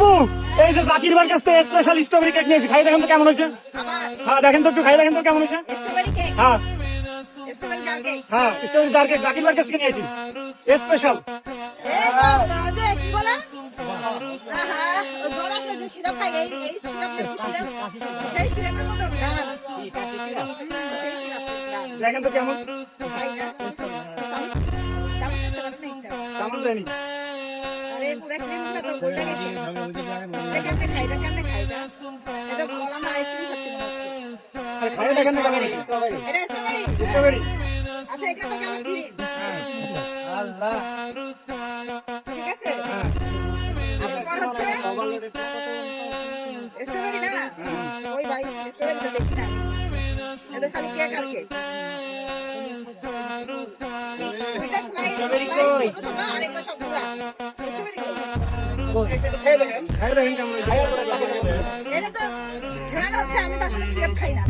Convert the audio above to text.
আপু এই যে জাকির ভাইয়ের কাছ থেকে স্পেশাল স্ট্রবেরি কেক নিয়েছি, খাই দেখেন তো কেমন হয়েছে। হ্যাঁ দেখেন তো, একটু খাই দেখেন তো কেমন হয়েছে। হ্যাঁ হ্যাঁ স্ট্রবেরি জার কেক জাকির ভাইয়ের কাছ থেকে নিয়েছি স্পেশাল। দেখেন তো কেমন কেমন জানি। খাই দেখেন তো কেমন হয়েছে স্ট্রবেরি। আচ্ছা এটা তো কেমন কি আল্লাহ ঠিক আছে আর হচ্ছে স্ট্রবেরি না ওই ভাই স্ট্রবেরি তো দেখি না এটা খালি কেক আর কেক এটা স্লাইস ছোট আর এটা সব পুরা স্ট্রবেরি খাই দেখেন কেমন হয়েছে। এটা তো ঘ্রাণ হচ্ছে আমি তো আসলে কেক খাই না